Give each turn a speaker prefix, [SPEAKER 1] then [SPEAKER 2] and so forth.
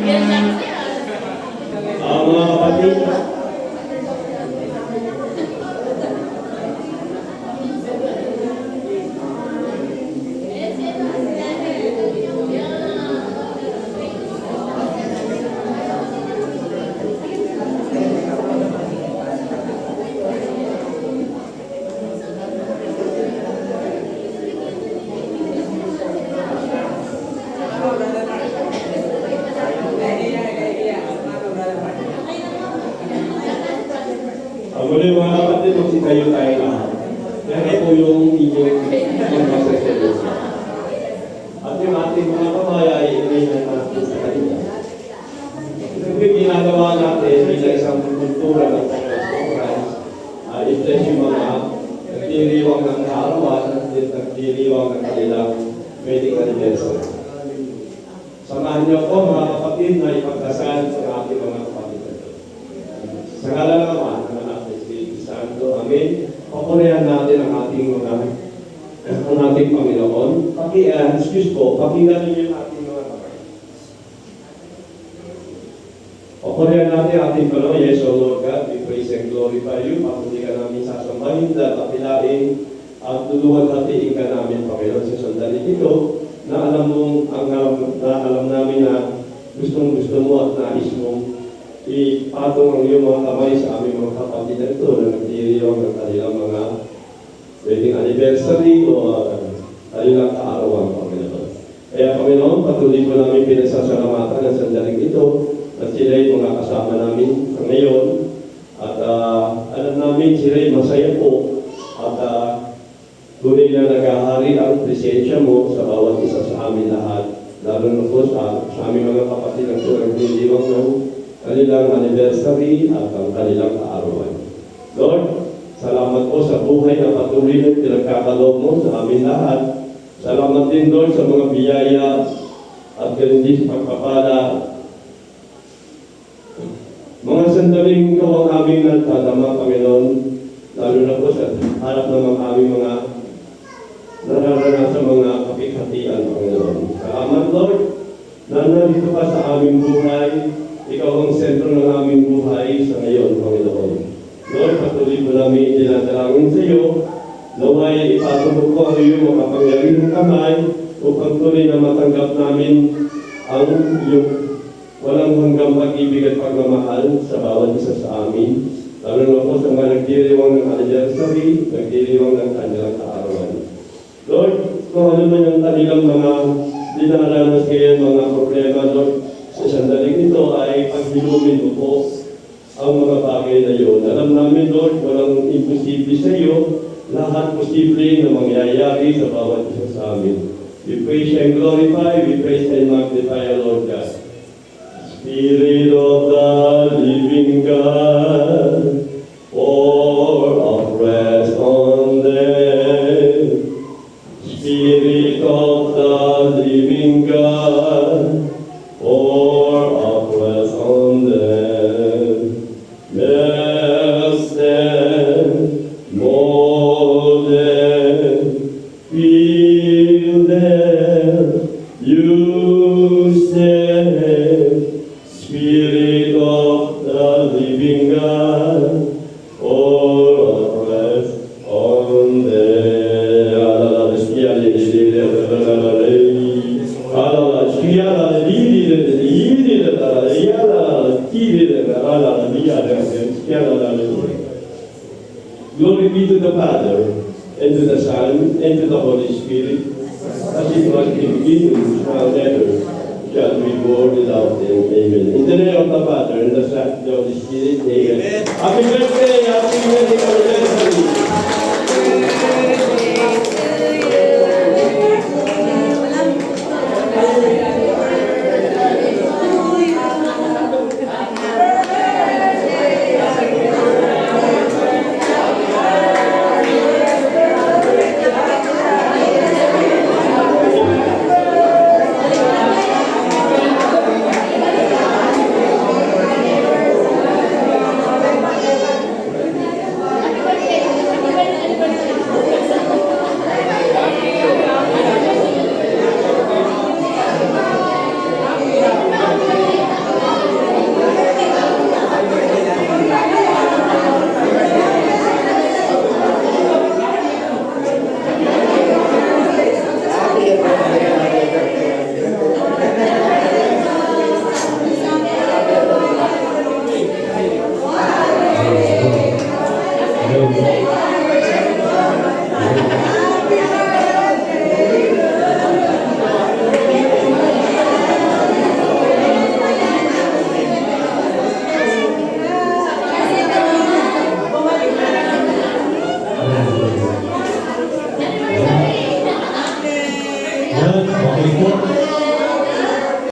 [SPEAKER 1] Mga kapatid, muli mga kapatid, magsitayo tayo lahat. Yan po yung inyong magsasalusa. At yung ating mga kamaya ay inayin natin sa kanila. Ito yung ginagawa natin bilang isang kultura ng Panginoon ito yung mga nagdiriwang ng kaarawan at nagdiriwang ng kanilang wedding anniversary. Samahan niyo po mga kapatid na ipagdasal sa ating mga kapatid. Sa ngalan ng Ama, Santo, Amen. Papurihan natin ang ating Panginoon. Pakinggan niyo yung ating mga kamay. Papurihan natin ang ating Panginoon, Yes, O Lord God, we praise and glorify you. Papuri ka namin sasambahin, dapapilain, at tulungan hatiin ka namin, Panginoon, sa sandali ito, na alam namin na gustong-gusto mo at nais mo ipatong ang iyong mga kamay sa aming mga kapatid na ito na nagdiriwang ng kanilang mga wedding anniversary o kanilang kaarawan, Panginoon. Kaya, Panginoon, patuloy po namin pinasasalamatan ng sandaling ito at sila'y mga kasama namin ngayon at alam namin sila'y masaya po at tunay na naghahari ang presensya mo sa bawat isa sa amin lahat, lalo na po sa aming mga kapatid na ito nagdiriwang ng kanilang anniversary at ang kanilang kaarawan. Lord, salamat po sa buhay na patuloy na pinagkakaloob mo sa amin lahat. Salamat din, Lord, sa mga biyaya at ganun din sa pagpapala. Mga sandaling ikaw ang aming nagtadama, Panginoon, lalo na po sa harap ng aming mga nararanasan mga kapighatian, Panginoon. Salamat, Lord, na nandito ka sa aming buhay. Ikaw ang sentro ng aming buhay sa ngayon, Panginoon. Lord, patuloy mo namin dinadalangin sa iyo. Naway ipatulog ko ang iyong makapangyarihang kamay upang tuloy na matanggap namin ang iyong walang hanggang pag-ibig at pagmamahal sa bawat isa sa amin. Lalo na po sa mga nagdiriwang ng anniversary, nagdiriwang ng kanilang kaarawan. Lord, kung ano man yung kanilang mga dinaranas ngayon, mga problema, Lord, sa sandaling ito ay paghilumin mo po ang mga bagay na yun. Alam namin, Lord, walang imposible sa iyo. Lahat posible na mangyayari sa bawat isa sa amin. We praise and glorify, we praise and magnify our Lord God. Spirit of the living God, pour out rest on them. Spirit of the living God, pour out rest on them. Bless them, mold them, fill them, use them. Spirit of the living God, pour out rest on them. Glory be to the Father, and to the Son, and to the Holy Spirit, as it was in the beginning, now and ever, shall be born without end. Amen. In the name of the Father, and the Son, and the Holy Spirit, amen. Happy birthday! Happy birthday!